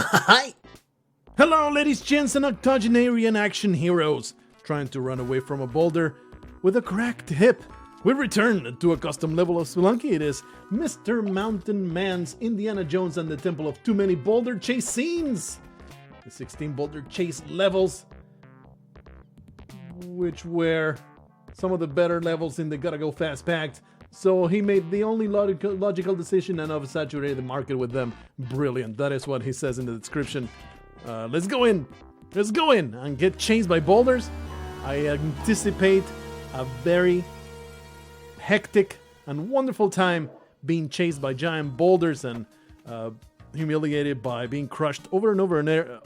Hi! Hello, ladies, gents, and octogenarian action heroes trying to run away from a boulder with a cracked hip. We return to a custom level of Spelunky. It is MisterMountainMan's Indiana Jones and the Temple of Too Many Boulder Chase scenes. The 16 boulder chase levels, which were some of the better levels in the Gotta Go Fast Pact. So he made the only logical decision and oversaturated the market with them. Brilliant. That is what he says in the description. Let's go in. Let's go in and get chased by boulders. I anticipate a very hectic and wonderful time being chased by giant boulders and humiliated by being crushed over and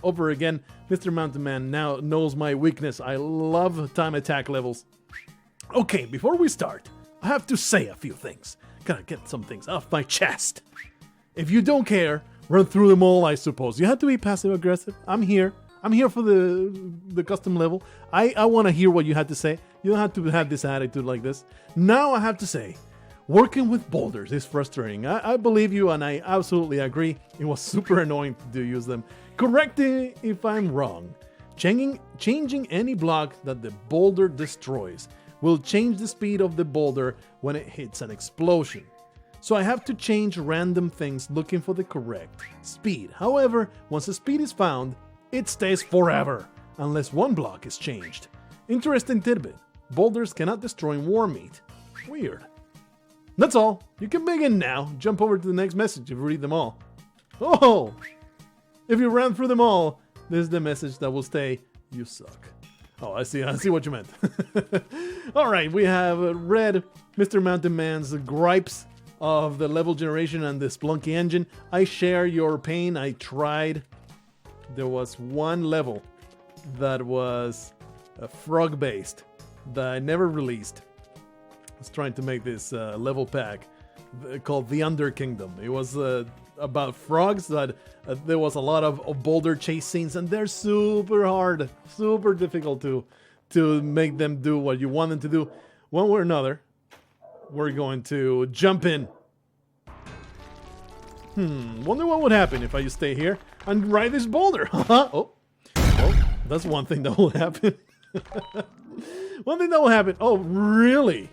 over again. MisterMountainMan now knows my weakness. I love time attack levels. Okay, before we start, I have to say a few things. Gotta get some things off my chest. If you don't care, run through them all, I suppose. You have to be passive aggressive. I'm here. I'm here for the custom level. I want to hear what you had to say. You don't have to have this attitude like this. Now I have to say, working with boulders is frustrating. I believe you, and I absolutely agree. It was super annoying to use them. Correct me if I'm wrong. Changing any block that the boulder destroys will change the speed of the boulder when it hits an explosion. So I have to change random things looking for the correct speed. However, once the speed is found, it stays forever, unless one block is changed. Interesting tidbit. Boulders cannot destroy warm meat. Weird. That's all. You can begin now. Jump over to the next message if you read them all. Oh! If you ran through them all, this is the message that will stay. You suck. Oh, I see what you meant. Alright, we have read MisterMountainMan's gripes of the level generation and the Spelunky engine. I share your pain. I tried. There was one level that was frog-based that I never released. I was trying to make this level pack called The Under Kingdom. It was about frogs that there was a lot of boulder chase scenes, and they're super hard, super difficult to make them do what you want them to do. One way or another, we're going to jump in. Wonder what would happen if I just stay here and ride this boulder. Oh, that's one thing that will happen. One thing that will happen. Oh, really?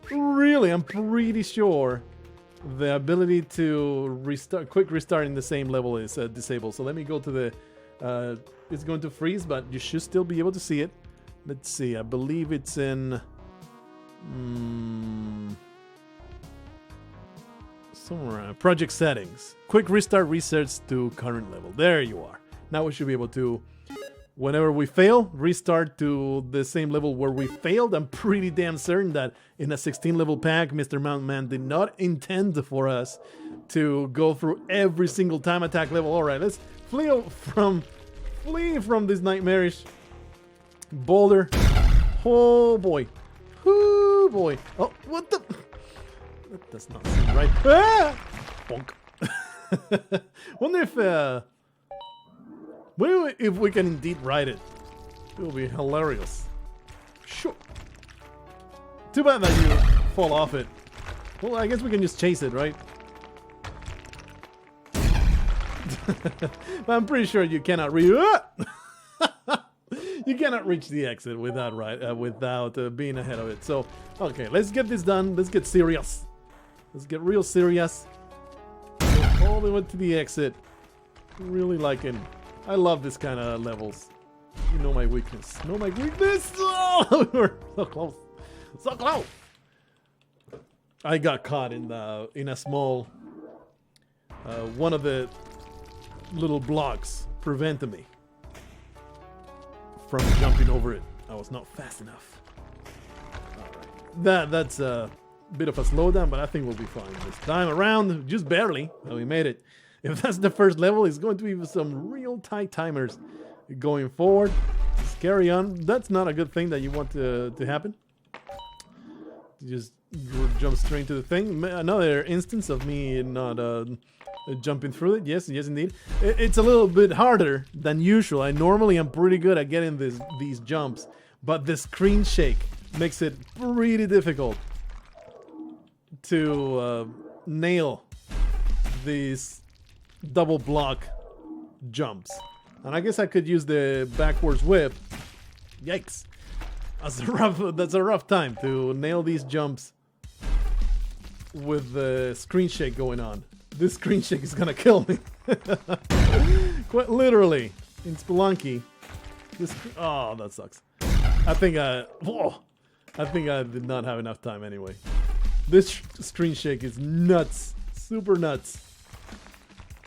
Really? I'm pretty sure the ability to quick restart in the same level is disabled. So let me go to the... it's going to freeze, but you should still be able to see it. Let's see. I believe it's in... somewhere. Project settings. Quick restart resets to current level. There you are. Now we should be able to, whenever we fail, restart to the same level where we failed. I'm pretty damn certain that in a 16 level pack, MisterMountainMan did not intend for us to go through every single time attack level. Alright, let's flee from this nightmarish boulder. Oh boy. Oh boy. Oh, what the... That does not seem right. Ah! Bonk. Wonder if we can indeed ride it. It will be hilarious. Sure. Too bad that you fall off it. Well, I guess we can just chase it, right? But I'm pretty sure you cannot you cannot reach the exit without being ahead of it. So, okay, let's get this done. Let's get serious. Let's get real serious. Go all the way to the exit. Really like it. I love this kind of levels. You know my weakness. Know my weakness! Oh, we're so close. So close! I got caught in a small... one of the little blocks prevented me from jumping over it. I was not fast enough. Alright. That's bit of a slowdown, but I think we'll be fine this time around. Just barely. Well, we made it. If that's the first level, it's going to be some real tight timers going forward. Just carry on. That's not a good thing that you want to happen. Just jump straight into the thing. Another instance of me not jumping through it. Yes, indeed. It's a little bit harder than usual. I normally am pretty good at getting these jumps, but the screen shake makes it pretty difficult to nail these double block jumps. And I guess I could use the backwards whip. Yikes. That's a rough time to nail these jumps with the screen shake going on. This screen shake is gonna kill me. Quite literally. In Spelunky. Oh, that sucks. I think I did not have enough time anyway. This screen shake is nuts. Super nuts.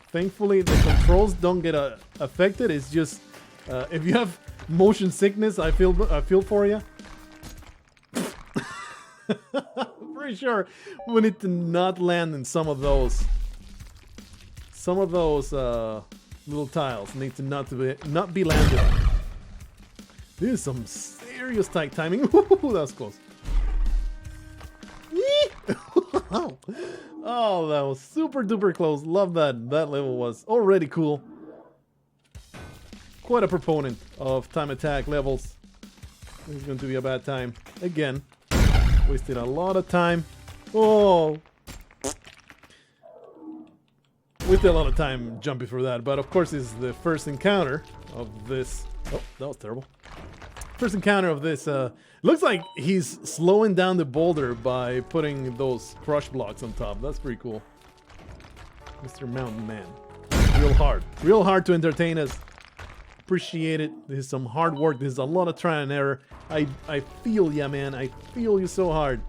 Thankfully, the controls don't get affected. It's just if you have motion sickness, I feel for you. I'm pretty sure we need to not land in some of those. Some of those little tiles need to not be landed on. This is some serious tight timing. Ooh, that was close. Oh, that was super duper close. Love that. That level was already cool. Quite a proponent of time attack levels. This is going to be a bad time. Again. Wasted a lot of time. Oh. Wasted a lot of time jumping for that. But of course, this is the first encounter of this. Oh, that was terrible. First encounter of this. Looks like he's slowing down the boulder by putting those crush blocks on top. That's pretty cool. MisterMountainMan. Real hard to entertain us. Appreciate it. This is some hard work. This is a lot of trial and error. I feel ya, man. I feel you so hard.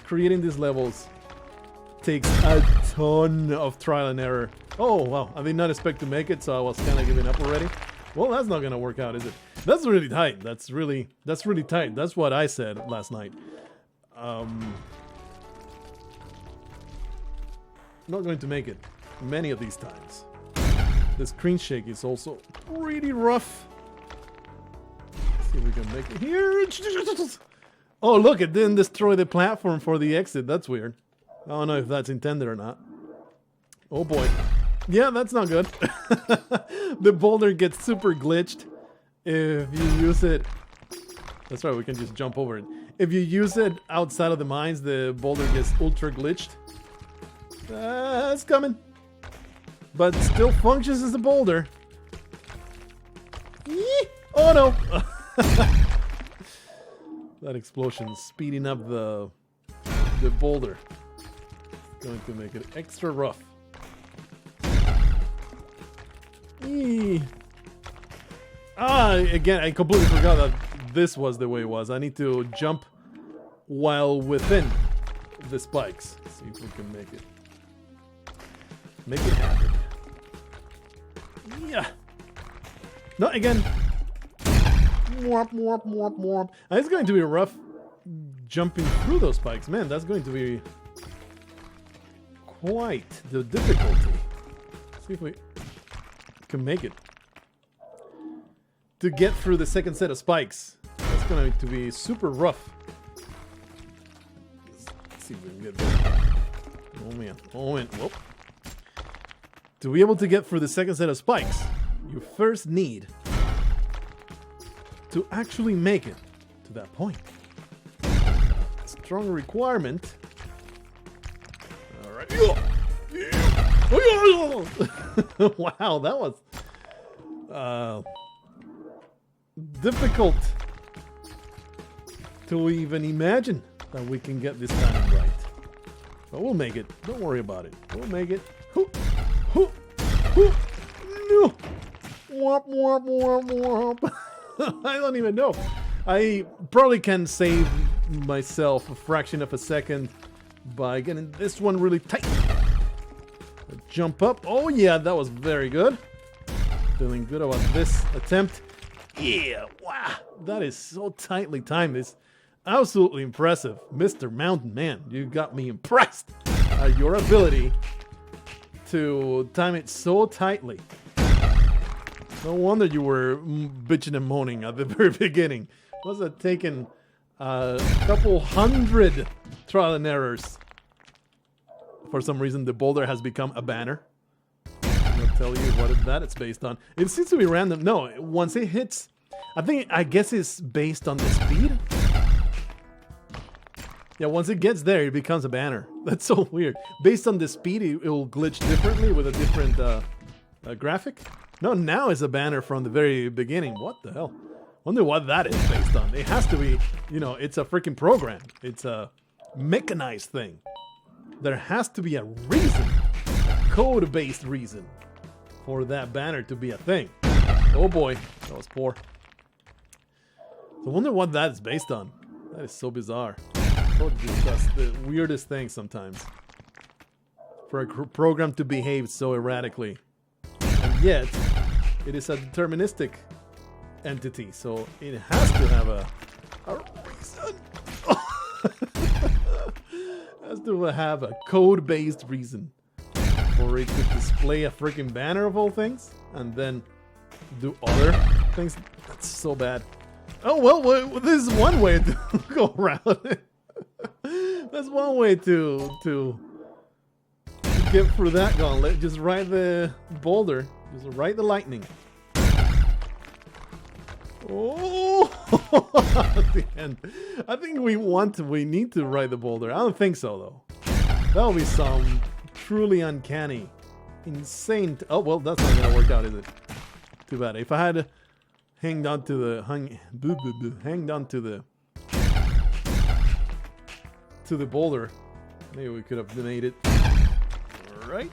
Creating these levels takes a ton of trial and error. Oh wow, I did not expect to make it, so I was kind of giving up already. Well, that's not gonna work out, is it? That's really tight. That's really tight. That's what I said last night. Not going to make it many of these times. The screen shake is also pretty rough. Let's see if we can make it here. Oh, look, it didn't destroy the platform for the exit. That's weird. I don't know if that's intended or not. Oh boy. Yeah, that's not good. The boulder gets super glitched if you use it. That's right, we can just jump over it. If you use it outside of the mines, the boulder gets ultra glitched. It's coming. But still functions as a boulder. Oh no! That explosion speeding up the boulder. It's going to make it extra rough. Again, I completely forgot that this was the way it was. I need to jump while within the spikes. Let's see if we can make it. Make it happen. Yeah. No, again. Warp, warp, warp, warp. It's going to be rough jumping through those spikes. Man, that's going to be quite the difficulty. Let's see if we can make it. To get through the second set of spikes. That's going to be super rough. Let's see if we can get there. Oh man. Oh man. Whoop. To be able to get through the second set of spikes, you first need to actually make it to that point. Strong requirement. All right. Wow, that was difficult to even imagine that we can get this time right. But we'll make it. Don't worry about it. We'll make it. No. Womp, womp, womp, womp. I don't even know. I probably can save myself a fraction of a second by getting this one really tight. Jump up. Oh yeah, that was very good. Feeling good about this attempt. Yeah, wow. That is so tightly timed. It's absolutely impressive. MisterMountainMan, you got me impressed at your ability to time it so tightly. No wonder you were bitching and moaning at the very beginning. Must have taken a couple hundred trial and errors. For some reason, the boulder has become a banner. I'll tell you what it's based on. It seems to be random. No, once it hits, I guess it's based on the speed. Yeah, once it gets there, it becomes a banner. That's so weird. Based on the speed, it will glitch differently with a different graphic. No, now it's a banner from the very beginning. What the hell? Wonder what that is based on. It has to be, you know, it's a freaking program. It's a mechanized thing. There has to be a reason, a code-based reason for that banner to be a thing. Oh boy, that was poor. So I wonder what that is based on. That is so bizarre. Code does the weirdest thing sometimes. For a program to behave so erratically. And yet, it is a deterministic entity, so it has to have a reason. Has to have a code-based reason for it to display a freaking banner of all things and then do other things. That's so bad. Oh well, this is one way to go around it. That's one way to get through that gauntlet. Just ride the boulder. Just ride the lightning. Oh, at the end. I think we need to ride the boulder. I don't think so though. That'll be some truly uncanny, insane. Oh well, that's not gonna work out, is it? Too bad. If I had hanged on to the boulder, maybe we could have made it. All right.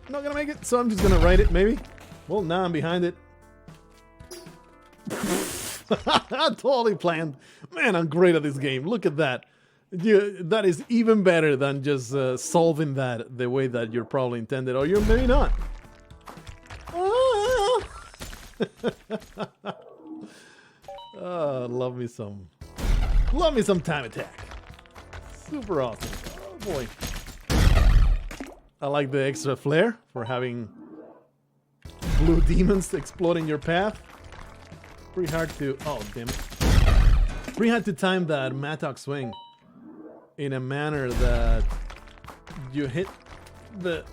Not gonna make it, so I'm just gonna ride it. Maybe. Well, now I'm behind it. Totally planned. Man, I'm great at this game. Look at that. That is even better than just solving that the way that you're probably intended, or you're maybe not. Love me some time attack. Super awesome. Oh boy. I like the extra flair for having blue demons exploding your path. Pretty hard to... Oh, damn it. Pretty hard to time that Mattock swing in a manner that you hit the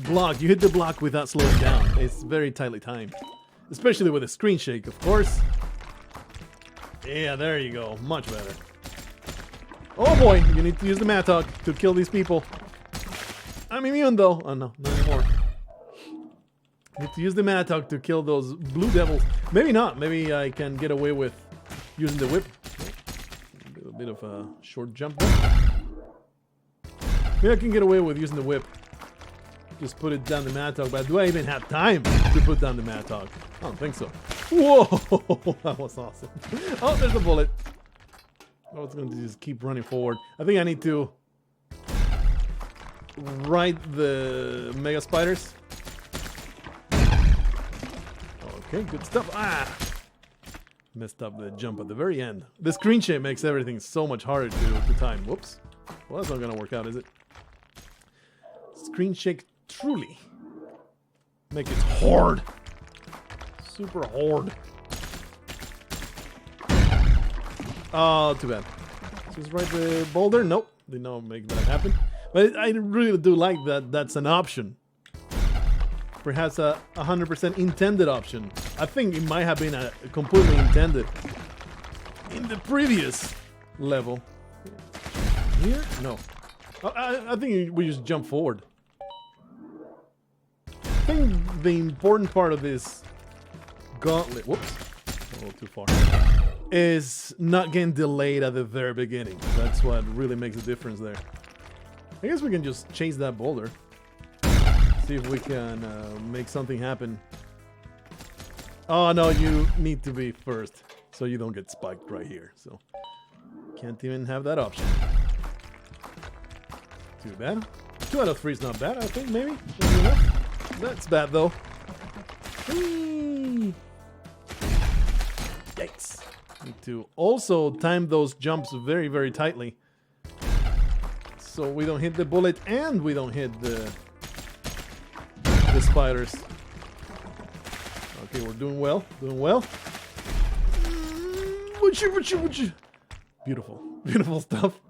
block. You hit the block without slowing down. It's very tightly timed. Especially with a screen shake, of course. Yeah, there you go. Much better. Oh boy, you need to use the Mattock to kill these people. I'm immune though. Oh no, not anymore. Need to use the Mattock to kill those blue devils. Maybe not. Maybe I can get away with using the whip. A bit of a short jump there. Maybe I can get away with using the whip. Just put it down the Mattock. But do I even have time to put down the Mattock? I don't think so. Whoa! That was awesome. Oh, there's a bullet. I was going to just keep running forward. I think I need to ride the mega spiders. Okay, good stuff. Ah! Messed up the jump at the very end. The screen shake makes everything so much harder to time. Whoops. Well, that's not going to work out, is it? Screen shake truly make it hard. Super hard. Oh, too bad. Just ride the boulder. Nope. Did not make that happen. But I really do like that that's an option. Perhaps a 100% intended option. I think it might have been a completely intended in the previous level. Here? No. I think we just jump forward. I think the important part of this gauntlet, whoops, a little too far, is not getting delayed at the very beginning. That's what really makes a difference there. I guess we can just chase that boulder. See if we can make something happen. Oh no, you need to be first, so you don't get spiked right here. So can't even have that option. Too bad. 2 out of 3 is not bad, I think, maybe. That's bad though. Whee! Yikes. Need to also time those jumps very, very tightly. So we don't hit the bullet and we don't hit the spiders. Okay, we're doing well. Doing well. Beautiful. Beautiful stuff.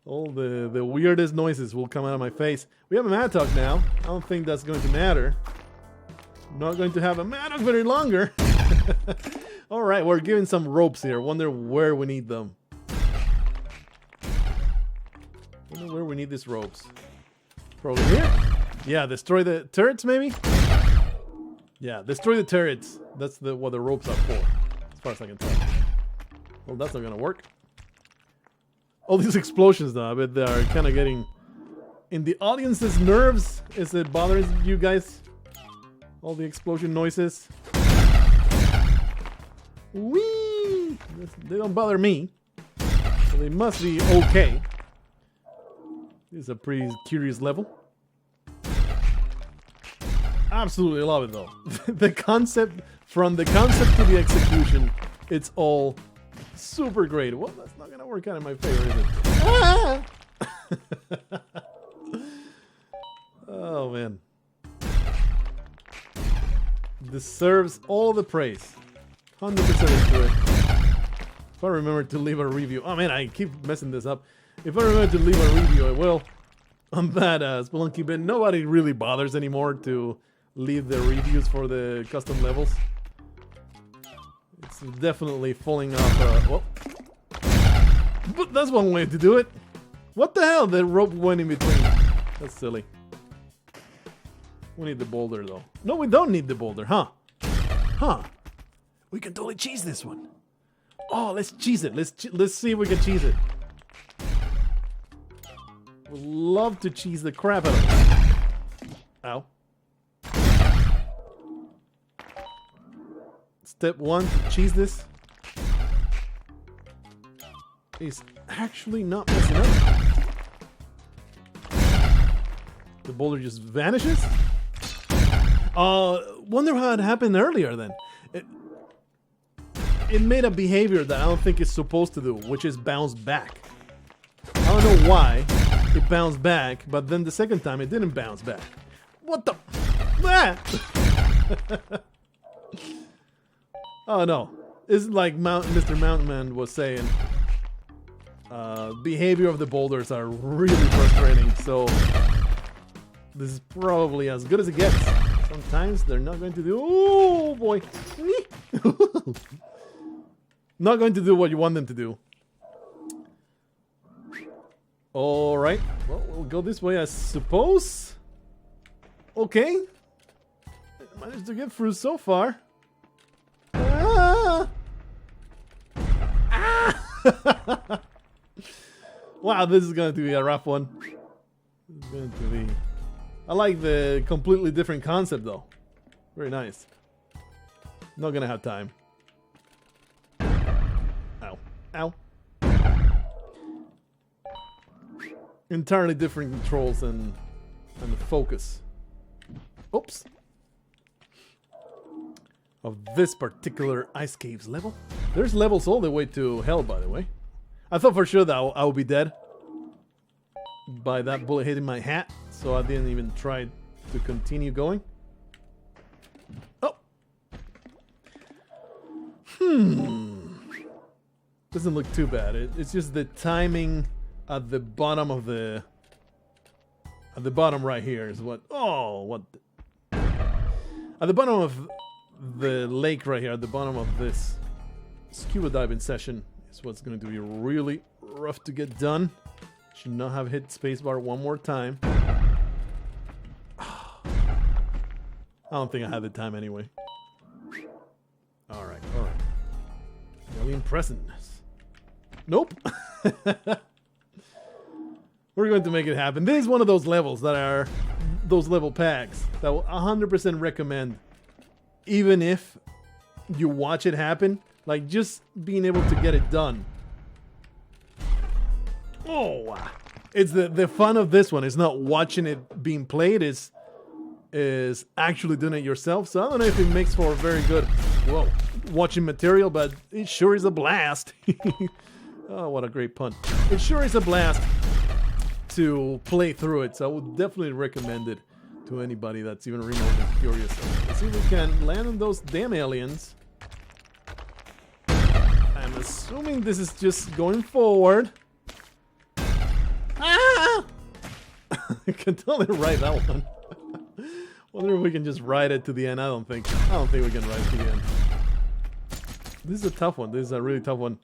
All the weirdest noises will come out of my face. We have a Mattock now. I don't think that's going to matter. I'm not going to have a Mattock very longer. Alright, we're giving some ropes here. Wonder where we need them. Wonder where we need these ropes. Probably here? Yeah, destroy the turrets maybe? Yeah, destroy the turrets. That's what the ropes are for, as far as I can tell. Well, that's not gonna work. All these explosions, though, I bet they are kind of getting in the audience's nerves. Is it bothering you guys? All the explosion noises. Whee! They don't bother me, so they must be okay. This is a pretty curious level. Absolutely love it, though. The concept, from the concept to the execution, it's all super great. Well, that's not gonna work out in my favor, is it? Ah! Oh man, deserves all the praise. 100% into it. If I remember to leave a review, oh man, I keep messing this up. If I remember to leave a review, I will. On that Spelunky bit, nobody really bothers anymore to leave the reviews for the custom levels. It's definitely falling off. Well, but that's one way to do it. What the hell? The rope went in between. That's silly. We need the boulder, though. No, we don't need the boulder, huh? Huh? We can totally cheese this one. Oh, let's cheese it. Let's see if we can cheese it. Would love to cheese the crap out of it. Ow. Step 1 to cheese this is actually not messing up. The boulder just vanishes. Wonder how it happened earlier then. It made a behavior that I don't think it's supposed to do, which is bounce back. I don't know why it bounced back, but then the second time it didn't bounce back. What the? Ah! Oh no, it's like MisterMountainMan was saying. Behavior of the boulders are really frustrating, so this is probably as good as it gets. Sometimes they're not going to do. Oh boy, not going to do what you want them to do. All right, well, we'll go this way, I suppose. Okay, managed to get through so far. Ah! Ah! Wow, this is going to be a rough one. This is going to be. I like the completely different concept, though. Very nice. Not gonna have time. Ow. Ow. Entirely different controls and the focus. Oops. Of this particular Ice Caves level. There's levels all the way to hell, by the way. I thought for sure that I would be dead by that bullet hitting my hat, so I didn't even try to continue going. Oh! Doesn't look too bad. It's just the timing at the bottom of the... At the bottom right here is what... Oh, what... At the bottom of the lake right here, at the bottom of this scuba diving session is what's going to be really rough to get done. Should not have hit spacebar one more time. I don't think I had the time anyway. Alright, alright. Alien presence. Nope. We're going to make it happen. This is one of those levels that are those level packs that will 100% recommend, even if you watch it happen, like just being able to get it done. Oh, it's the fun of this one. It's not watching it being played. Is actually doing it yourself. So I don't know if it makes for a very good, whoa, watching material, but it sure is a blast. Oh, what a great pun. It sure is a blast to play through it. So I would definitely recommend it to anybody that's even remotely curious. Let's see if we can land on those damn aliens. I'm assuming this is just going forward. Ah! I can totally ride that one. Wonder if we can just ride it to the end. I don't think we can ride it to the end. This is a tough one. This is a really tough one.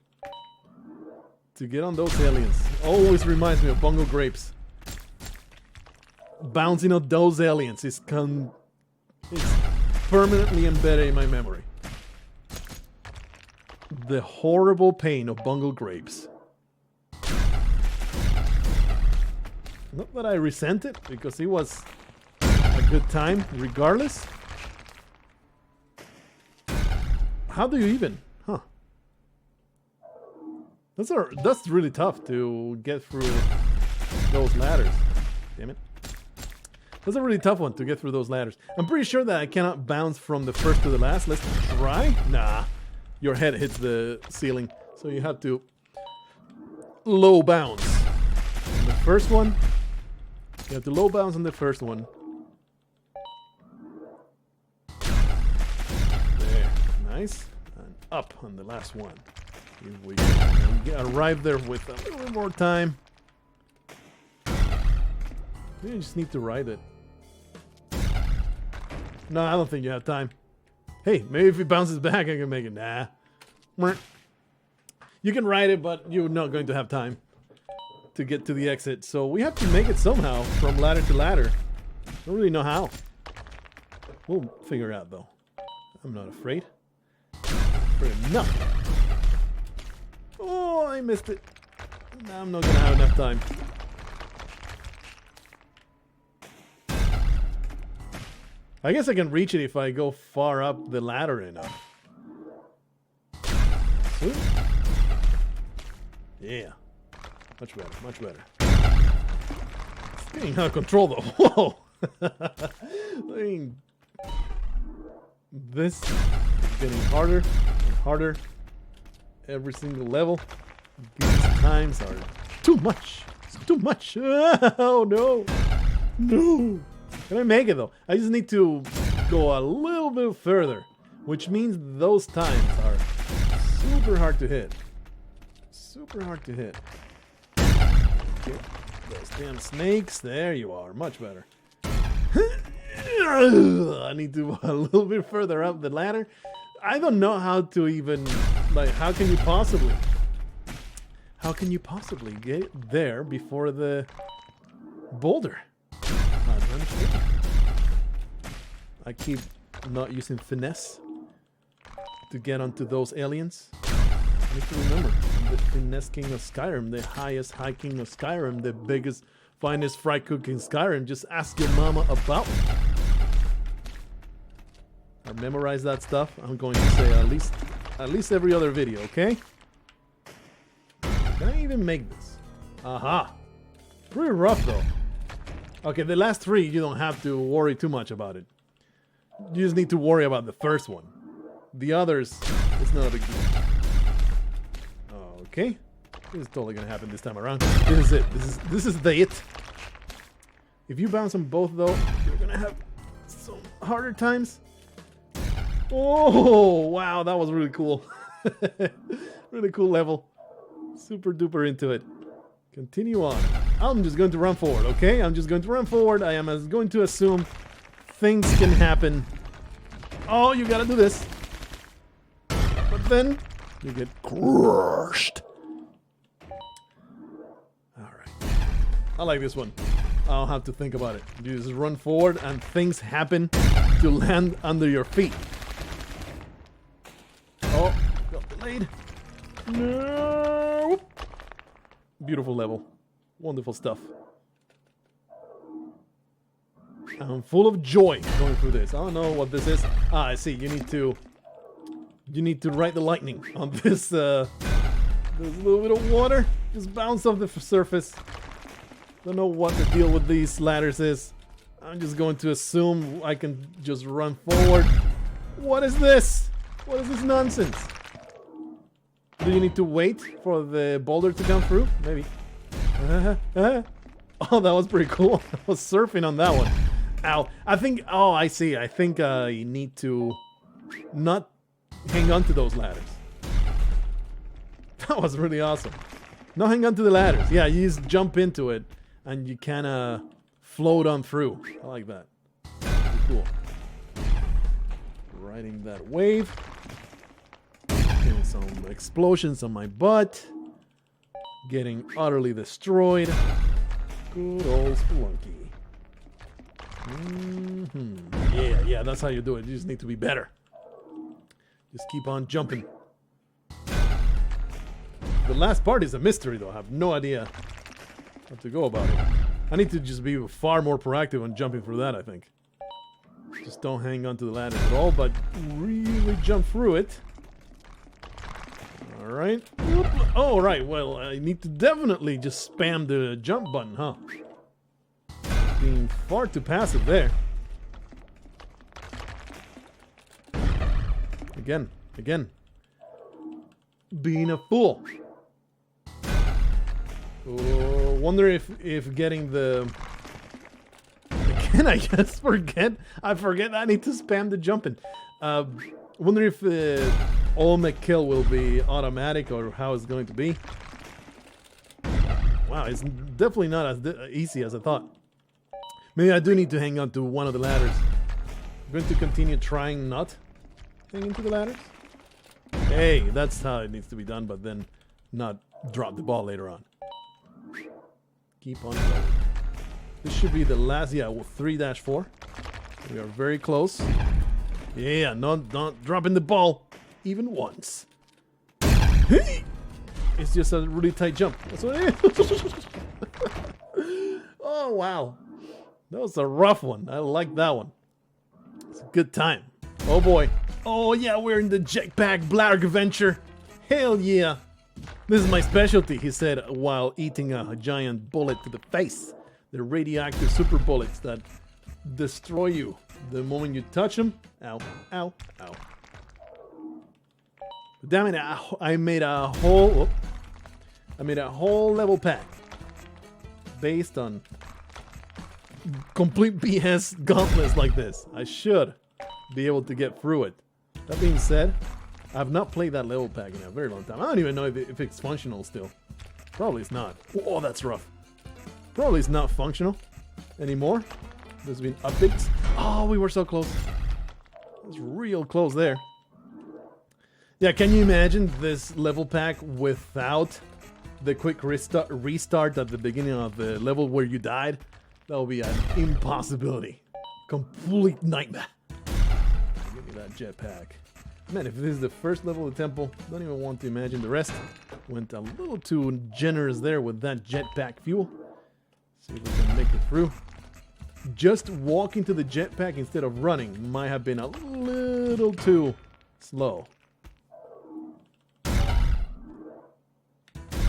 To get on those aliens. Always reminds me of Bongo Grapes. Bouncing on those aliens is permanently embedded in my memory. The horrible pain of bungled grapes. Not that I resent it, because it was a good time regardless. How do you even? Huh. That's really tough to get through those ladders. Damn it. That's a really tough one to get through those ladders. I'm pretty sure that I cannot bounce from the first to the last. Let's try. Nah. Your head hits the ceiling. So you have to low bounce. On the first one. You have to low bounce on the first one. There. Nice. And up on the last one. Here we go. Arrive there with a little bit more time. You just need to ride it. No, I don't think you have time. Hey, maybe if it bounces back, I can make it. Nah. You can ride it, but you're not going to have time to get to the exit. So we have to make it somehow from ladder to ladder. I don't really know how. We'll figure it out, though. I'm not afraid. Afraid of nothing. Oh, I missed it. Now I'm not going to have enough time. I guess I can reach it if I go far up the ladder enough. Ooh. Yeah. Much better, much better. It's getting out of control though. Whoa! I mean, this is getting harder and harder. Every single level. These times are too much. It's too much. Oh no! No! Can I make it though? I just need to go a little bit further, which means those times are super hard to hit. Super hard to hit. Get those damn snakes. There you are. Much better. I need to go a little bit further up the ladder. I don't know how to even, like, how can you possibly get there before the boulder? I keep not using finesse to get onto those aliens. I need to remember, I'm the finesse king of Skyrim, the highest high king of Skyrim, the biggest, finest fry cook in Skyrim. Just ask your mama about me. I memorize that stuff. I'm going to say at least every other video, okay? Can I even make this? Aha! Pretty rough though. Okay, the last three, you don't have to worry too much about it. You just need to worry about the first one. The others, it's not a big deal. Okay. This is totally gonna happen this time around. This is it. This is the it. If you bounce on both though, you're gonna have some harder times. Oh, wow, that was really cool. Really cool level. Super duper into it. Continue on. I'm just going to run forward, okay? I'm just going to run forward. I am going to assume things can happen. Oh, you gotta do this. But then you get crushed. Alright. I like this one. I don't have to think about it. You just run forward and things happen to land under your feet. Oh, got delayed. No. Beautiful level. Wonderful stuff. I'm full of joy going through this. I don't know what this is. Ah, I see. You need to ride the lightning on this. There's a little bit of water. Just bounce off the surface. Don't know what the deal with these ladders is. I'm just going to assume I can just run forward. What is this? What is this nonsense? Do you need to wait for the boulder to come through? Maybe. Oh, that was pretty cool. I was surfing on that one. Ow. I think... Oh, I see. I think you need to not hang on to those ladders. That was really awesome. Not hang on to the ladders. Yeah, you just jump into it and you kind of float on through. I like that. Pretty cool. Riding that wave. Getting some explosions on my butt. Getting utterly destroyed. Good old Spelunky. Yeah, that's how you do it. You just need to be better. Just keep on jumping. The last part is a mystery, though. I have no idea how to go about it. I need to just be far more proactive on jumping through that, I think. Just don't hang on to the ladder at all, but really jump through it. Alright. Oh, right. Well, I need to definitely just spam the jump button, huh? Being far too passive there. Again. Being a fool. Oh, wonder if getting the... Again, I just forget. I forget I need to spam the jumping. Wonder if ultimate kill will be automatic or how it's going to be. Wow, it's definitely not as easy as I thought. Maybe I do need to hang on to one of the ladders. I'm going to continue trying not hanging to the ladders. Hey, that's how it needs to be done, but then not drop the ball later on. Keep on going. This should be the last, 3-4. We are very close. Yeah, not dropping the ball even once. It's just a really tight jump. That's what it is. Oh, wow. That was a rough one. I like that one. It's a good time. Oh, boy. Oh, yeah, we're in the Jetpack Blargh adventure. Hell yeah. This is my specialty, he said while eating a giant bullet to the face. The radioactive super bullets that destroy you the moment you touch them. Ow, ow, ow. Damn it, I made a whole level pack based on complete BS gauntlets like this. I should be able to get through it. That being said, I've not played that level pack in a very long time. I don't even know if it's functional still. Probably it's not. Oh, that's rough. Probably it's not functional anymore. There's been updates. Oh, we were so close. It was real close there. Yeah, can you imagine this level pack without the quick restart at the beginning of the level where you died? That would be an impossibility. Complete nightmare. Give me that jetpack. Man, if this is the first level of the temple, don't even want to imagine the rest. Went a little too generous there with that jetpack fuel. See if we can make it through. Just walking to the jetpack instead of running might have been a little too slow.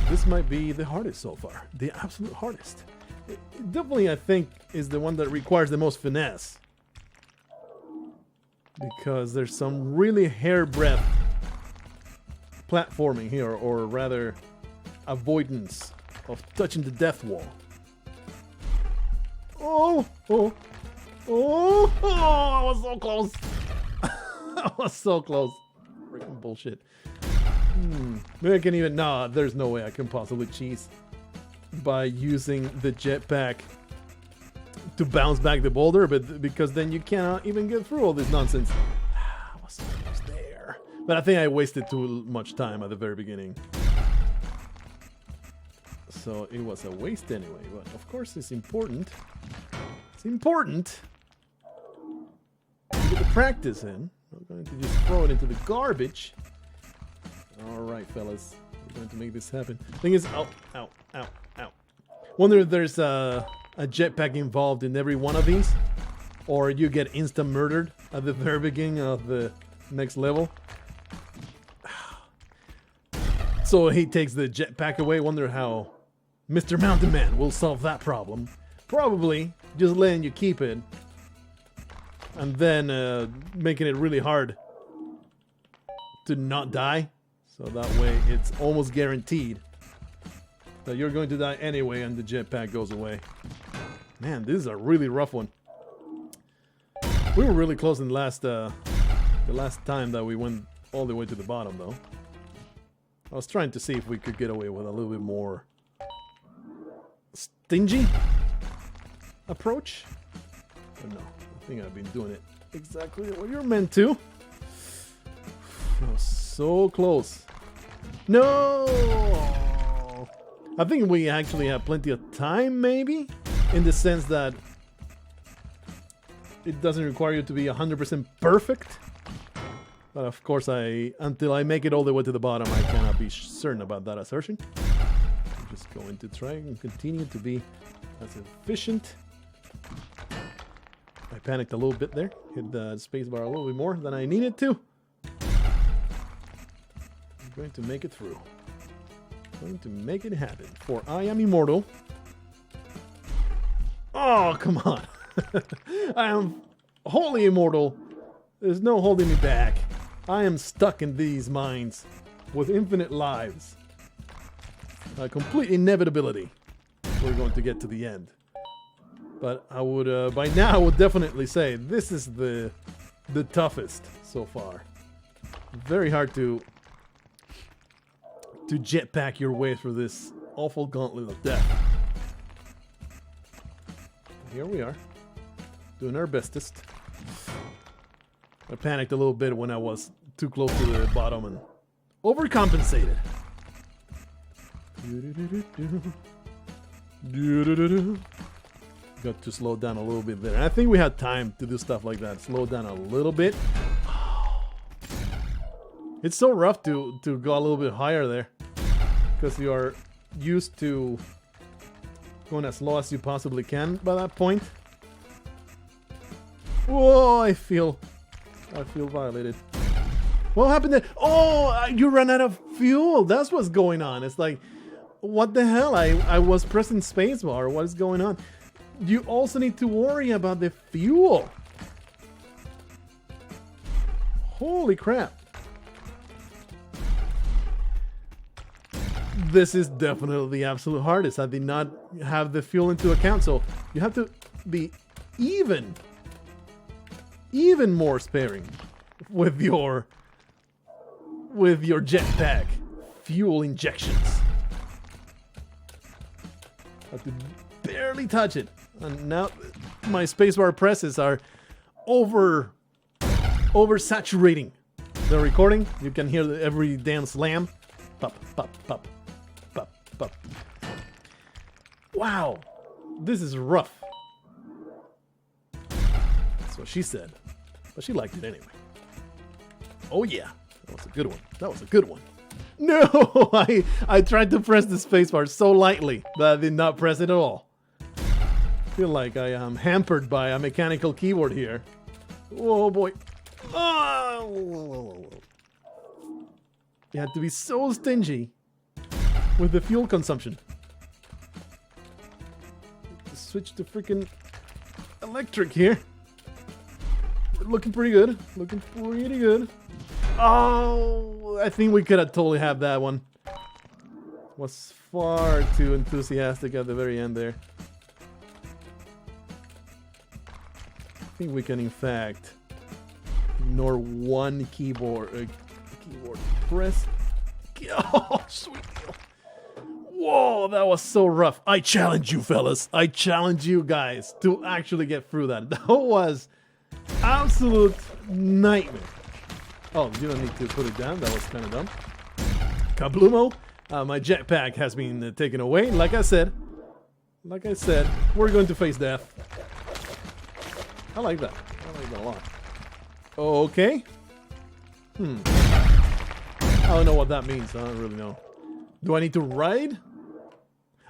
This might be the hardest so far. The absolute hardest. It definitely, I think, is the one that requires the most finesse. Because there's some really hairbreadth platforming here, or rather avoidance of touching the death wall. Oh, I was so close. I was so close. Freaking bullshit. Maybe I can even, nah, there's no way I can possibly cheese by using the jetpack to bounce back the boulder, but because then you cannot even get through all this nonsense. I was almost there. But I think I wasted too much time at the very beginning. So it was a waste anyway, but of course it's important. It's important to get the practice in. I'm going to just throw it into the garbage. Alright, fellas. We're going to make this happen. Thing is, ow. Wonder if there's a jetpack involved in every one of these, or you get instant murdered at the very beginning of the next level. So he takes the jetpack away. Wonder how MisterMountainMan will solve that problem. Probably just letting you keep it and then making it really hard to not die. So that way it's almost guaranteed that you're going to die anyway and the jetpack goes away. Man, this is a really rough one. We were really close in the last time that we went all the way to the bottom, though. I was trying to see if we could get away with a little bit more stingy approach. But no, I think I've been doing it exactly what you're meant to. I was so close. No! I think we actually have plenty of time, maybe? In the sense that it doesn't require you to be 100% perfect. But of course, until I make it all the way to the bottom, I cannot be certain about that assertion. I'm just going to try and continue to be as efficient. I panicked a little bit there. Hit the spacebar a little bit more than I needed to. I'm going to make it through. I'm going to make it happen. For I am immortal. Oh, come on. I am wholly immortal. There's no holding me back. I am stuck in these mines with infinite lives. A complete inevitability. We're going to get to the end. But I would, by now, I would definitely say this is the toughest so far. Very hard to jetpack your way through this awful gauntlet of death. Here we are, doing our bestest. I panicked a little bit when I was too close to the bottom and overcompensated. Got to slow down a little bit there. I think we had time to do stuff like that. Slow down a little bit. It's so rough to go a little bit higher there, because you are used to going as low as you possibly can by that point. Whoa, I feel violated. What happened there? Oh, you ran out of fuel. That's what's going on. It's like, what the hell? I was pressing spacebar. What is going on? You also need to worry about the fuel. Holy crap. This is definitely the absolute hardest. I did not have the fuel into account, so you have to be even more sparing with your jetpack fuel injections. I have to barely touch it, and now my spacebar presses are oversaturating the recording. You can hear every damn slam. Pop, pop, pop, pop, pop. Wow, this is rough. That's what she said, but she liked it anyway. Oh yeah, that was a good one. That was a good one. No, I tried to press the spacebar so lightly that I did not press it at all. I feel like I am hampered by a mechanical keyboard here. Oh boy. Oh. You have to be so stingy with the fuel consumption. Switch to freaking electric here. We're looking pretty good. Looking pretty good. Oh, I think we could have totally had that one. Was far too enthusiastic at the very end there. I think we can, in fact, ignore one keyboard press. Oh, sweet deal. Whoa, that was so rough. I challenge you, fellas. I challenge you guys to actually get through that. That was absolute nightmare. Oh, you don't need to put it down. That was kind of dumb. Kablumo. My jetpack has been taken away. Like I said, we're going to face death. I like that. I like that a lot. Okay. I don't know what that means. I don't really know. Do I need to ride?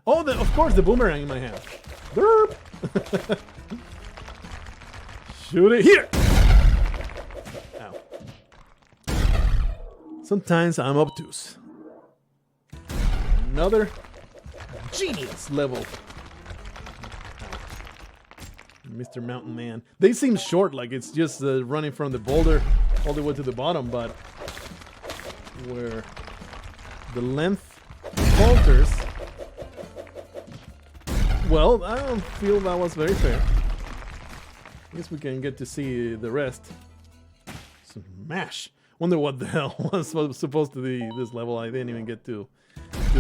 Oh, of course, the boomerang in my hand. Derp. Shoot it here. Ow. Sometimes I'm obtuse. Another genius level. MisterMountainMan. They seem short, like it's just running from the boulder all the way to the bottom, but where the length falters, well, I don't feel that was very fair. I guess we can get to see the rest. Smash! Wonder what the hell was supposed to be this level. I didn't even get to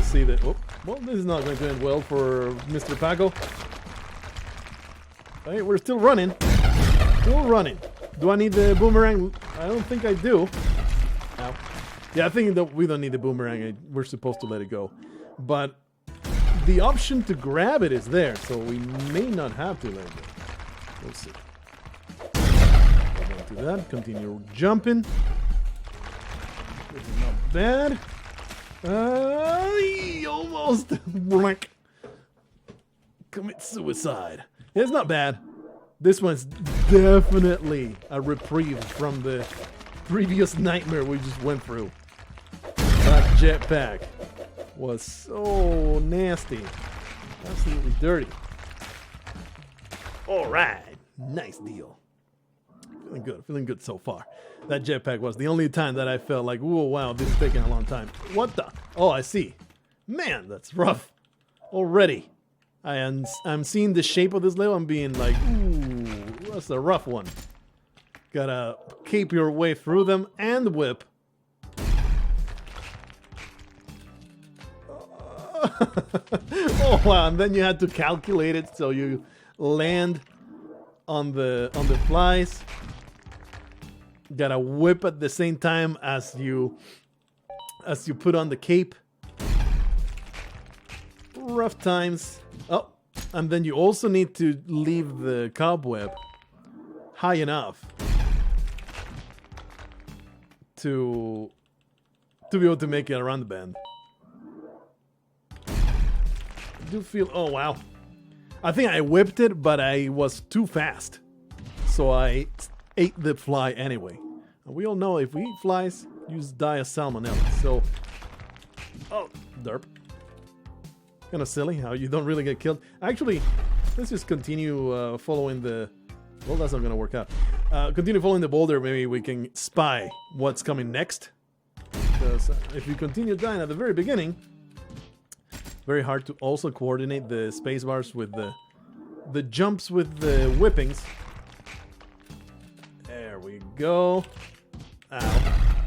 see that. Oh, well, this is not going to end well for Mr. Paco. Hey, we're still running. Still running. Do I need the boomerang? I don't think I do. Ow. Yeah, I think that we don't need the boomerang. We're supposed to let it go. But the option to grab it is there, so we may not have to let it go. We'll see. Don't do that. Continue jumping. This is not bad. Almost. Blank. Commit suicide. It's not bad. This one's definitely a reprieve from the previous nightmare we just went through. That jetpack was so nasty. Absolutely dirty. Alright. Nice deal. Feeling good so far. That jetpack was the only time that I felt like, whoa, wow, this is taking a long time. What the? Oh, I see. Man, that's rough. Already. I'm seeing the shape of this level and being like, ooh, that's a rough one. Gotta keep your way through them and whip. Oh wow, and then you had to calculate it so you land on the flies. Gotta whip at the same time as you put on the cape. Rough times. Oh, and then you also need to leave the cobweb high enough to be able to make it around the bend. I do feel, oh wow. I think I whipped it, but I was too fast. So I ate the fly anyway. And we all know if we eat flies, you just die of salmonella. So, oh, derp. Kind of silly how you don't really get killed. Actually, let's just continue following the... Well, that's not going to work out. Continue following the boulder. Maybe we can spy what's coming next. Because if you continue dying at the very beginning, very hard to also coordinate the space bars with the jumps with the whippings. There we go. Ow.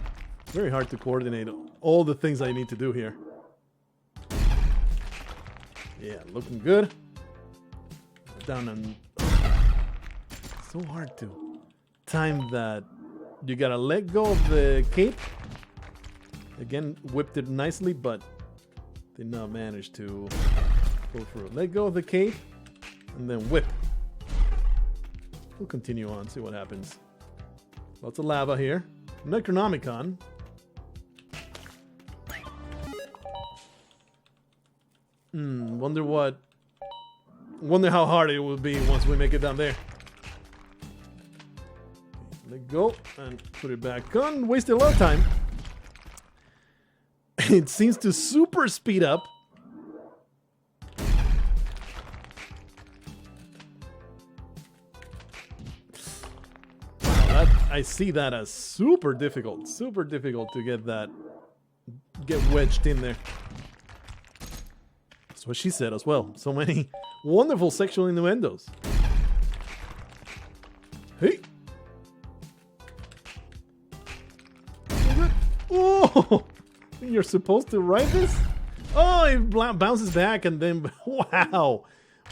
Very hard to coordinate all the things I need to do here. Yeah, looking good. Down and... So hard to time that. You gotta let go of the cape. Again, whipped it nicely, but did not manage to go through. Let go of the cape and then whip. We'll continue on, see what happens. Lots of lava here. Necronomicon. Wonder how hard it will be once we make it down there. Let go and put it back on. Wasted a lot of time. It seems to super speed up. I see that as super difficult to get wedged in there. That's what she said as well. So many wonderful sexual innuendos. Hey. Oh, you're supposed to ride this? Oh, it bounces back and then wow.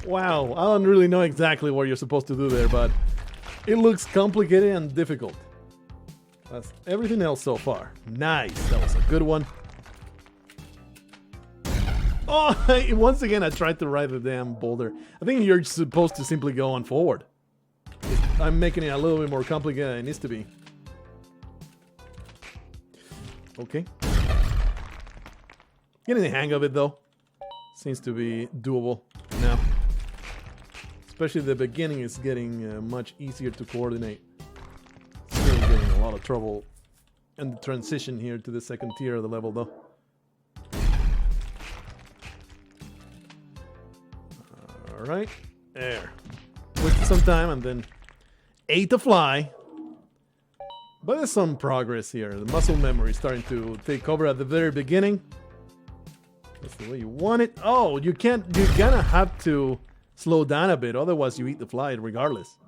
Wow, I don't really know exactly what you're supposed to do there, but it looks complicated and difficult. That's everything else so far. Nice, that was a good one. Oh, once again I tried to ride the damn boulder. I think you're supposed to simply go on forward. I'm making it a little bit more complicated than it needs to be. Okay. Getting the hang of it though. Seems to be doable now. Especially the beginning is getting much easier to coordinate. Still getting a lot of trouble in the transition here to the second tier of the level though. Alright, there. Wasted some time and then ate the fly. But there's some progress here. The muscle memory is starting to take over at the very beginning. That's the way you want it. Oh, you can't, you're gonna have to slow down a bit, otherwise you eat the fly regardless.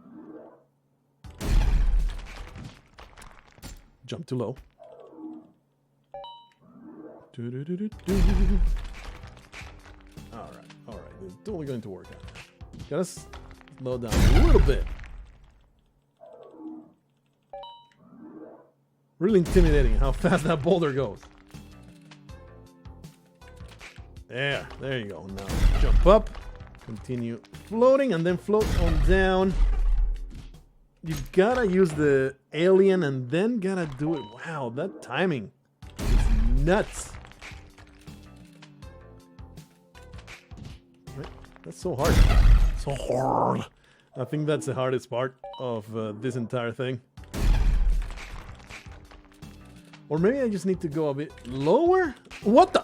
Jump too low. Alright, it's totally going to work out. Gotta slow down a little bit. Really intimidating how fast that boulder goes. There you go. Now jump up, continue floating, and then float on down. You gotta use the alien and then gotta do it. Wow, that timing is nuts. That's so hard. So hard. I think that's the hardest part of this entire thing. Or maybe I just need to go a bit lower? What the?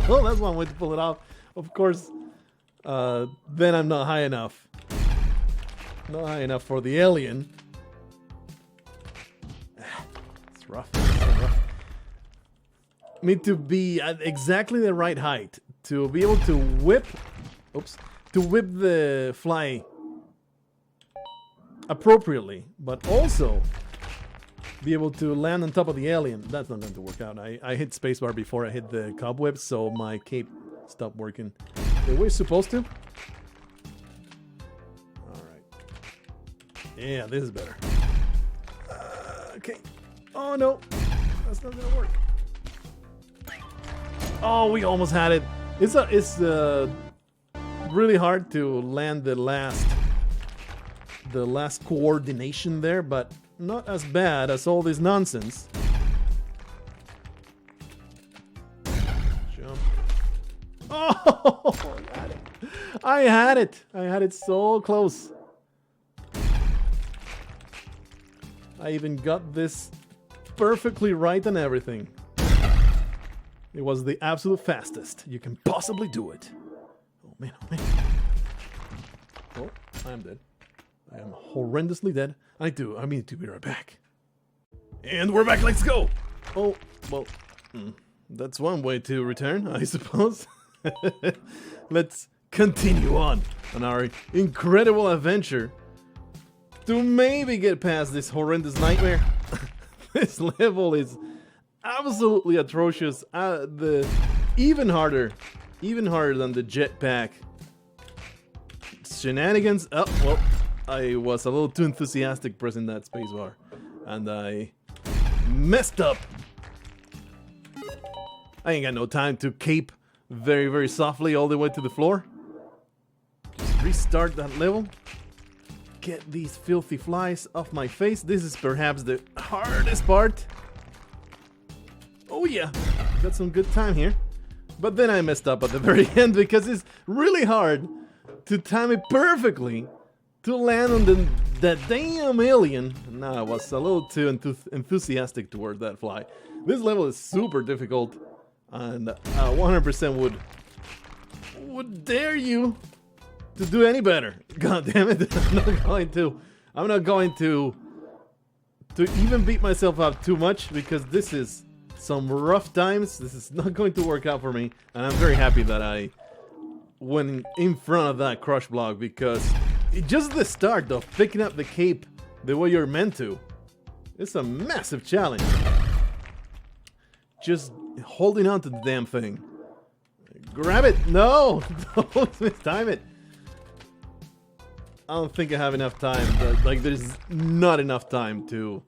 Well, that's one way to pull it off. Of course, then I'm not high enough. Not high enough for the alien. It's rough. It's so rough. Need to be at exactly the right height to be able to whip. Oops. To whip the fly appropriately, but also be able to land on top of the alien. That's not going to work out. I hit spacebar before I hit the cobwebs, so my cape stopped working the way it's supposed to. Alright. Yeah, this is better. Okay. Oh no. That's not gonna work. Oh, we almost had it. It's really hard to land the last coordination there, but not as bad as all this nonsense. Jump. Oh, I had it. I had it so close. I even got this perfectly right and everything. It was the absolute fastest you can possibly do it. Oh man, oh man. Oh, I am dead. I am horrendously dead. I need to be right back. And we're back, let's go! Oh, well, that's one way to return, I suppose. Let's continue on our incredible adventure to maybe get past this horrendous nightmare. This level is absolutely atrocious. Even harder than the jetpack shenanigans. Oh, well, I was a little too enthusiastic pressing that spacebar, and I messed up. I ain't got no time to cape very, very softly all the way to the floor. Just restart that level. Get these filthy flies off my face. This is perhaps the hardest part. Oh yeah, got some good time here. But then I messed up at the very end because it's really hard to time it perfectly to land on that damn alien. Nah, I was a little too enthusiastic toward that fly. This level is super difficult, and 100% would dare you to do any better. God damn it! I'm not going to even beat myself up too much, because this is some rough times. This is not going to work out for me, and I'm very happy that I went in front of that crush block, because just the start of picking up the cape the way you're meant to, it's a massive challenge. Just holding on to the damn thing. Grab it! No! Don't mistime it! I don't think I have enough time. Like, there's not enough time to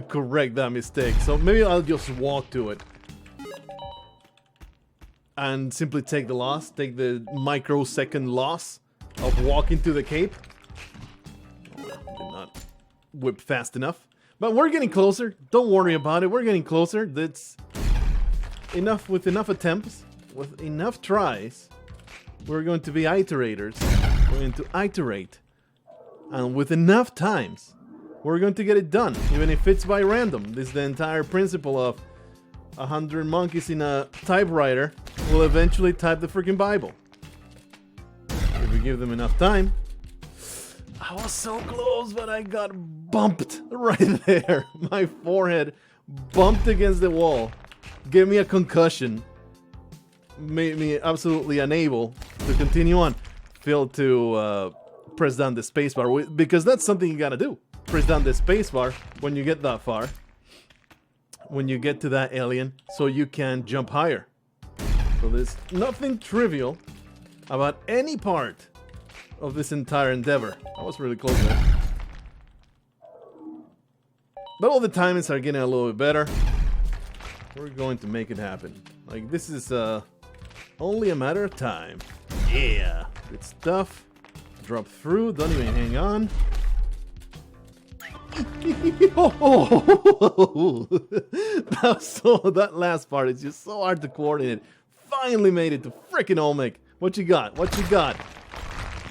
correct that mistake. So maybe I'll just walk to it and simply take the loss, take the microsecond loss of walking to the cape. Oh, did not whip fast enough. But we're getting closer. Don't worry about it. We're getting closer. That's enough. With enough attempts, with enough tries, we're going to be iterators. We're going to iterate. And with enough times, we're going to get it done, even if it's by random. This is the entire principle of 100 monkeys in a typewriter will eventually type the freaking Bible. If we give them enough time. I was so close, but I got bumped right there. My forehead bumped against the wall. Gave me a concussion. Made me absolutely unable to continue on. Failed to press down the spacebar, because that's something you gotta do. Press down the spacebar when you get that far. When you get to that alien, so you can jump higher. So there's nothing trivial about any part of this entire endeavor. I was really close there. But all the timings are getting a little bit better. We're going to make it happen. Like, this is only a matter of time. Yeah, good stuff. Drop through, don't even hang on. Oh, that last part is just so hard to coordinate. Finally made it to frickin' Olmec. What you got? What you got?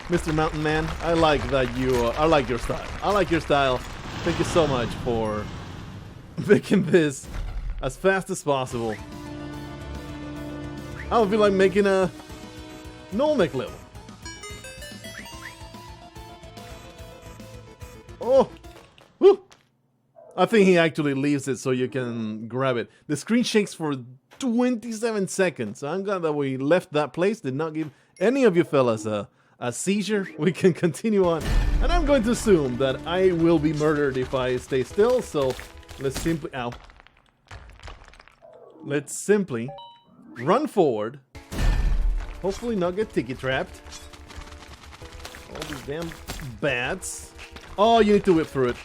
Mr. Mountain Man, I like that you, I like your style. I like your style. Thank you so much for making this as fast as possible. I don't feel like making a Olmec level. Oh, woo. I think he actually leaves it so you can grab it. The screen shakes for 27 seconds. I'm glad that we left that place. Did not give any of you fellas a seizure. We can continue on. And I'm going to assume that I will be murdered if I stay still. So let's simply... Ow. Let's simply run forward. Hopefully not get tiki trapped. All these damn bats. Oh, you need to whip through it.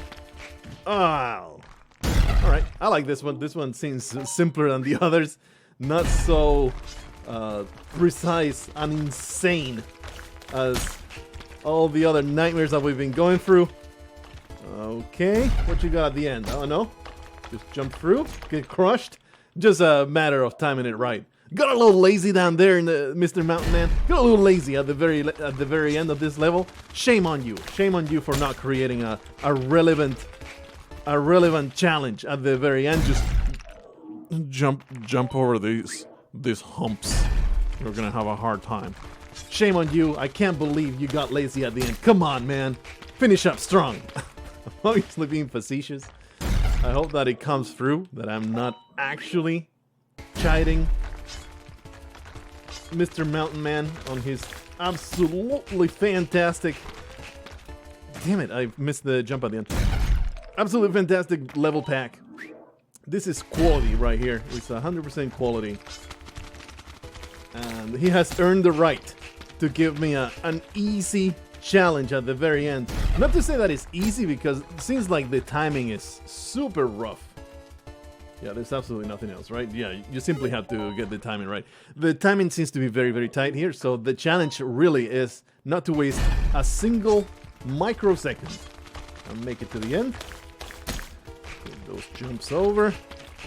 Oh. Alright, I like this one. This one seems simpler than the others. Not so precise and insane as all the other nightmares that we've been going through. Okay, what you got at the end? Oh no, just jump through, get crushed. Just a matter of timing it right. Got a little lazy down there in the Mr. Mountain Man. Got a little lazy at the very end of this level. Shame on you. Shame on you for not creating a relevant challenge at the very end. Just jump over these humps. You're gonna have a hard time. Shame on you. I can't believe you got lazy at the end. Come on, man. Finish up strong. I'm obviously being facetious. I hope that it comes through, that I'm not actually chiding Mr. Mountain Man on his absolutely fantastic... Damn it, I missed the jump at the end. Absolutely fantastic level pack. This is quality right here. It's 100% quality. And he has earned the right to give me an easy challenge at the very end. Not to say that it's easy, because it seems like the timing is super rough. Yeah, there's absolutely nothing else, right? Yeah, you simply have to get the timing right. The timing seems to be very, very tight here, so the challenge really is not to waste a single microsecond and make it to the end. Get those jumps over.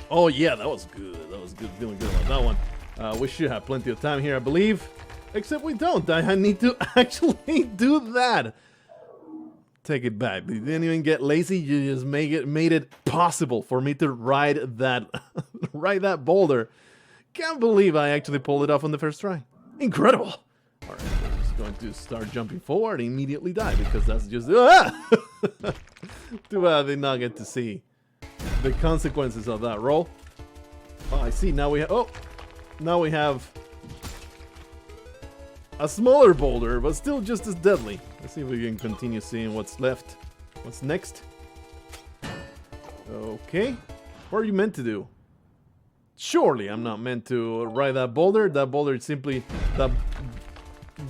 Oh yeah, that was good. That was good. Feeling good about that one. We should have plenty of time here, I believe. Except we don't. I need to actually do that. Take it back. You didn't even get lazy. You just made it possible for me to ride that ride that boulder. Can't believe I actually pulled it off on the first try. Incredible. All right, I'm just going to start jumping forward and immediately die, because that's just too bad I did not get to see the consequences of that roll. Oh, I see. Now we have a smaller boulder, but still just as deadly. Let's see if we can continue seeing what's left. What's next? Okay. What are you meant to do? Surely I'm not meant to ride that boulder. That boulder is simply that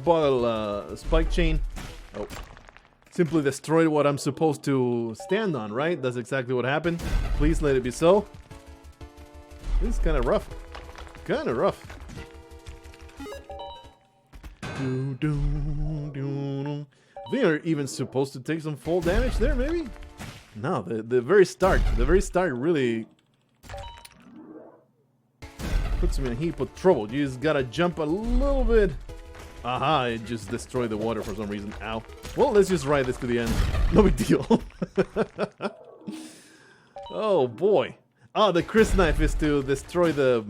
bottle spike chain. Oh. Simply destroyed what I'm supposed to stand on, right? That's exactly what happened. Please let it be so. This is kind of rough. Kind of rough. They are even supposed to take some fall damage there, maybe? No, the very start really puts him in a heap of trouble. You just gotta jump a little bit. Aha, it just destroyed the water for some reason. Ow. Well, let's just ride this to the end. No big deal. Oh boy. Oh, the Chris knife is to destroy the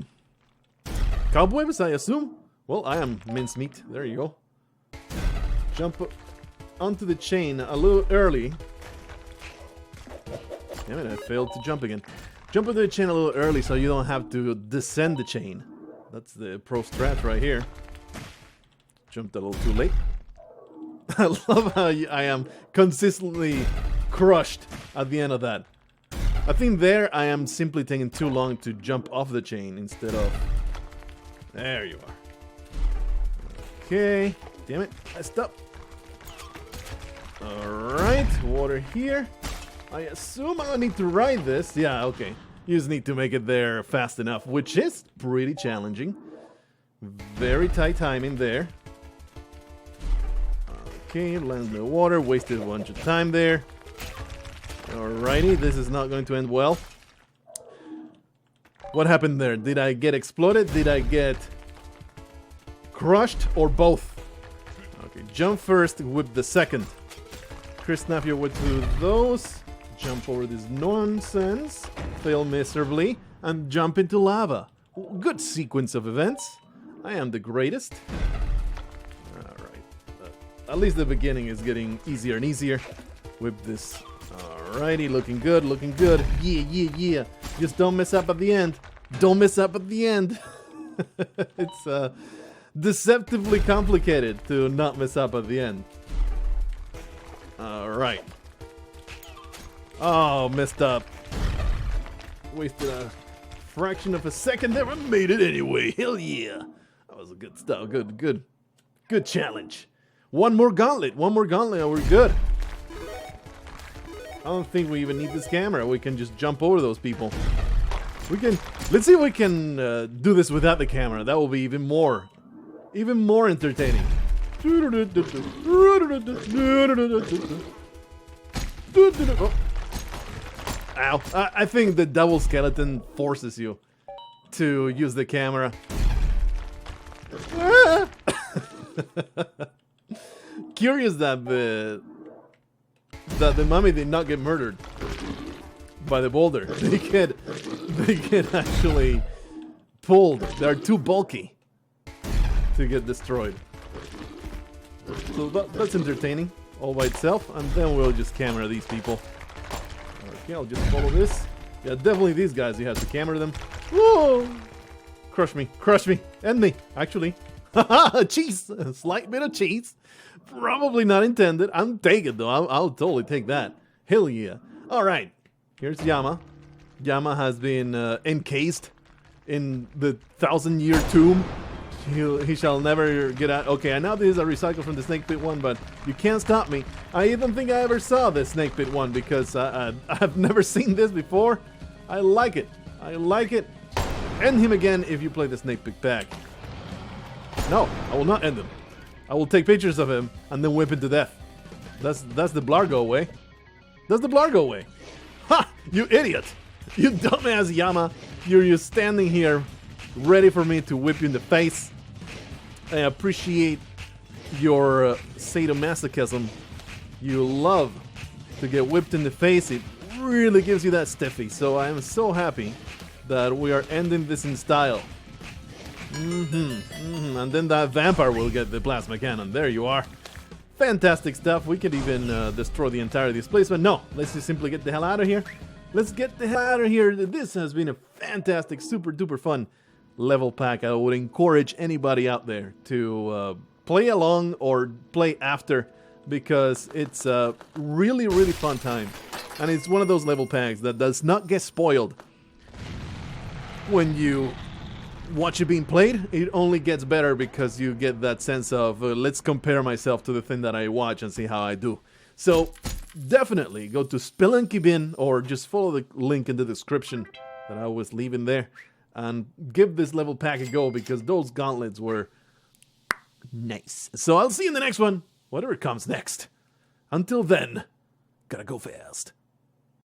cobwebs, I assume? Well, I am mincemeat. There you go. Jump onto the chain a little early. Damn it, I failed to jump again. Jump onto the chain a little early so you don't have to descend the chain. That's the pro strat right here. Jumped a little too late. I love how I am consistently crushed at the end of that. I think there I am simply taking too long to jump off the chain instead of... There you are. Okay. Damn it. I stopped. Alright. Water here. I assume I need to ride this. Yeah, okay. You just need to make it there fast enough, which is pretty challenging. Very tight timing there. Okay, land in the water. Wasted a bunch of time there. Alrighty, this is not going to end well. What happened there? Did I get exploded? Did I get crushed? Or both? Okay, jump first, whip the second. Chris, snap your way to those. Jump over this nonsense. Fail miserably. And jump into lava. Good sequence of events. I am the greatest. Alright. At least the beginning is getting easier and easier. Whip this. Alrighty, looking good, looking good. Yeah, yeah, yeah. Just don't mess up at the end. Don't mess up at the end. It's deceptively complicated to not mess up at the end. Alright. Oh, messed up. Wasted a fraction of a second there, but made it anyway. Hell yeah. That was a good stuff. Good challenge. One more gauntlet and we're good. I don't think we even need this camera. We can just jump over those people. Let's see if we can do this without the camera. That will be even more entertaining. Oh. Ow. I think the double skeleton forces you to use the camera. Curious that the mummy did not get murdered by the boulder. They get actually pulled. They're too bulky to get destroyed. So that's entertaining all by itself, and then we'll just camera these people. Okay, I'll just follow this. Yeah, definitely these guys, you have to camera them. Whoa! Crush me, end me, actually. Haha, cheese! A slight bit of cheese. Probably not intended. I'll take it though, I'll totally take that. Hell yeah. Alright, here's Yama. Yama has been encased in the 1,000-year tomb. He shall never get out. Okay, I know this is a recycle from the Snake Pit one, but you can't stop me. I even think I ever saw the Snake Pit one because I've never seen this before. I like it. End him again if you play the Snake Pit pack. No, I will not end him. I will take pictures of him and then whip him to death. That's the Blargh way. That's the Blargh way. Ha! You idiot! You dumbass Yama. You're just standing here ready for me to whip you in the face. I appreciate your sadomasochism. You love to get whipped in the face. It really gives you that stiffy. So I am so happy that we are ending this in style. And then that vampire will get the plasma cannon. There you are. Fantastic stuff. We could even destroy the entire displacement. No, let's just simply get the hell out of here. Let's get the hell out of here. This has been a fantastic, super duper fun level pack. I would encourage anybody out there to play along or play after, because it's a really, really fun time. And it's one of those level packs that does not get spoiled when you watch it being played. It only gets better because you get that sense of let's compare myself to the thing that I watch and see how I do. So definitely go to Spelunky bin or just follow the link in the description that I was leaving there and give this level pack a go, because those gauntlets were nice. So I'll see you in the next one, whatever comes next. Until then, gotta go fast.